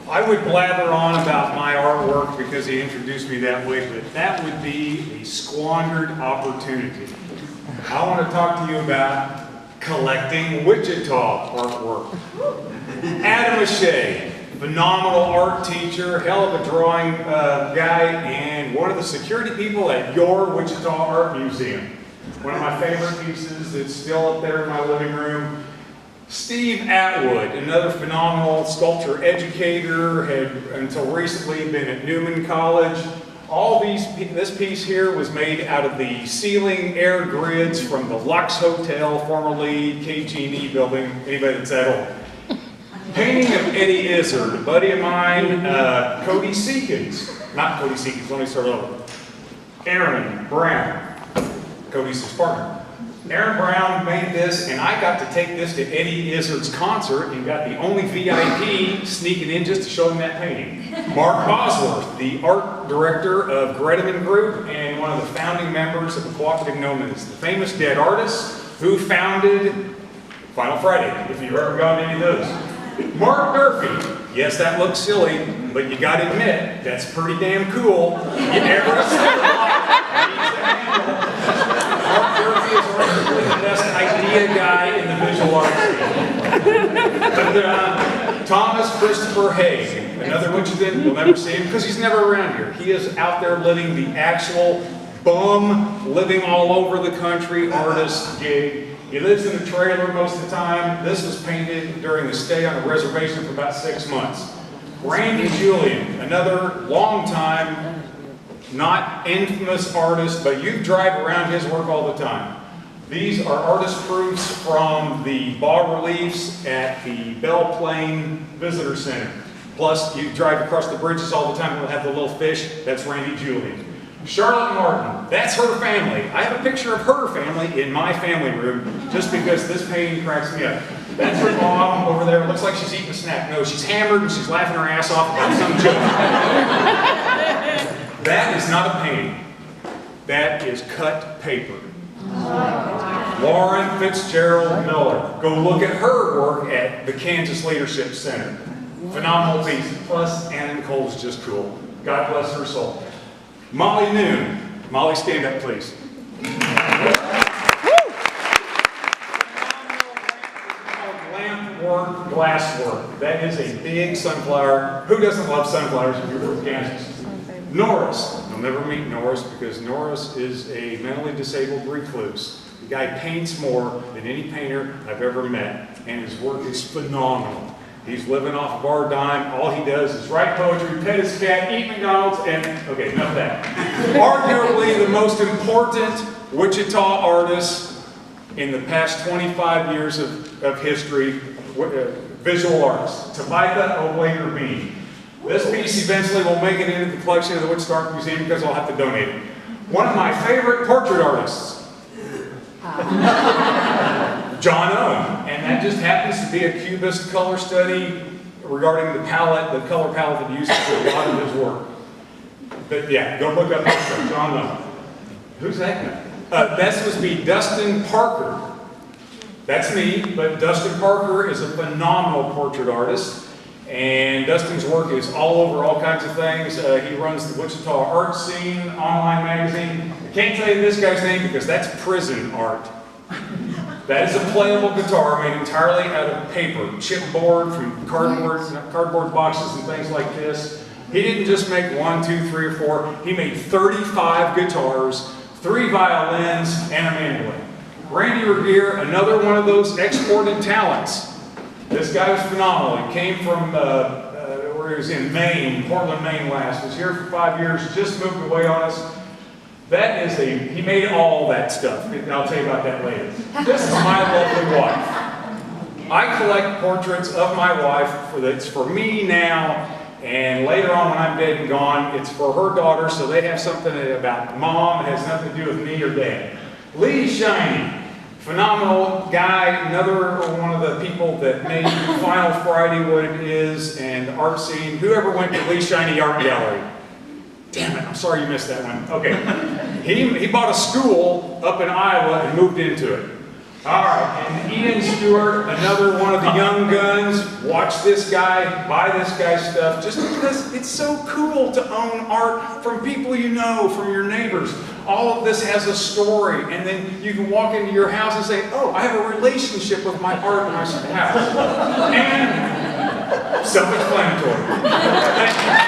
I would blather on about my artwork because he introduced me that way, but that would be a squandered opportunity. I want to talk to you about collecting Wichita artwork. Adam O'Shea, phenomenal art teacher, hell of a drawing guy, and one of the security people at your Wichita Art Museum. One of my favorite pieces that's still up there in my living room. Steve Atwood, another phenomenal sculpture educator, had until recently been at Newman College. This piece here was made out of the ceiling air grids from the Lux Hotel, formerly KG&E building, anybody that's that old. Painting of Eddie Izzard, a buddy of mine, Cody Seekins, not Cody Seekins, let me start over. Aaron Brown, Cody's his partner. Aaron Brown made this, and I got to take this to Eddie Izzard's concert and got the only VIP sneaking in just to show him that painting. Mark Bosworth, the art director of Greteman Group and one of the founding members of the cooperative known as the Famous Dead Artists, who founded Final Friday, if you've ever gone to any of those. Mark Durfee, yes, that looks silly, but you got to admit, that's pretty damn cool. You never see a lot. Mark Durfee is arguably the best idea guy in the visual arts scene. Thomas Christopher Haig, another Wichitan, you'll never see him because he's never around here. He is out there living the actual bum, living all over the country artist gig. He lives in a trailer most of the time. This was painted during the stay on a reservation for about 6 months. Randy Julian, another long time, not infamous artist, but you drive around his work all the time. These are artist proofs from the bas-reliefs at the Belle Plaine Visitor Center. Plus, you drive across the bridges all the time and we'll have the little fish. That's Randy Julian. Charlotte Martin, that's her family. I have a picture of her family in my family room just because this painting cracks me up. That's her mom over there. It looks like she's eating a snack. No, she's hammered and she's laughing her ass off about some joke. That is not a painting. That is cut paper. Lauren Fitzgerald Miller. Go look at her work at the Kansas Leadership Center. Phenomenal piece. Plus, Anna Nicole's just cool. God bless her soul. Molly Noon. Molly, stand up, please. Lamp work, glass work. That is a big sunflower. Who doesn't love sunflowers if you're from Kansas? Norris. You'll never meet Norris because Norris is a mentally disabled recluse. The guy paints more than any painter I've ever met, and his work is phenomenal. He's living off of our dime. All he does is write poetry, pet his cat, eat McDonald's, and, okay, enough of that. Arguably the most important Wichita artist in the past 25 years of history, visual artists, Tabitha O'Waker Bean. This piece eventually will make it into the collection of the Wichita Art Museum because I'll have to donate it. One of my favorite portrait artists, John Owen, and that just happens to be a Cubist color study regarding the palette, the color palette that he uses for a lot of his work. But yeah, go look up John Owen. Who's that guy? That's supposed to be Dustin Parker. That's me, but Dustin Parker is a phenomenal portrait artist, and Dustin's work is all over all kinds of things. He runs the Wichita Art Scene online magazine. I can't tell you this guy's name because that's prison art. That is a playable guitar made entirely out of paper, chipboard from cardboard boxes and things like this. He didn't just make 1, 2, 3, or 4. He made 35 guitars, 3 violins, and a mandolin. Randy Revere, another one of those exported talents. This guy was phenomenal. He came from where he was in Maine, Portland, Maine last. Was here for 5 years, just moved away on us. That is he made all that stuff. And I'll tell you about that later. This is my lovely wife. I collect portraits of my wife. It's for me now, and later on when I'm dead and gone, it's for her daughter, so they have something about mom. It has nothing to do with me or dad. Lee Shiny, phenomenal guy, another one of the people that made Final Friday what it is, and art scene. Whoever went to Lee Shiny Art Gallery? Damn it, I'm sorry you missed that one. Okay. He bought a school up in Iowa and moved into it. All right, and Ian Stewart, another one of the young guns. Watch this guy, buy this guy's stuff, just because it's so cool to own art from people you know, from your neighbors. All of this has a story, and then you can walk into your house and say, oh, I have a relationship with my art in my house. And self-explanatory. Thank you.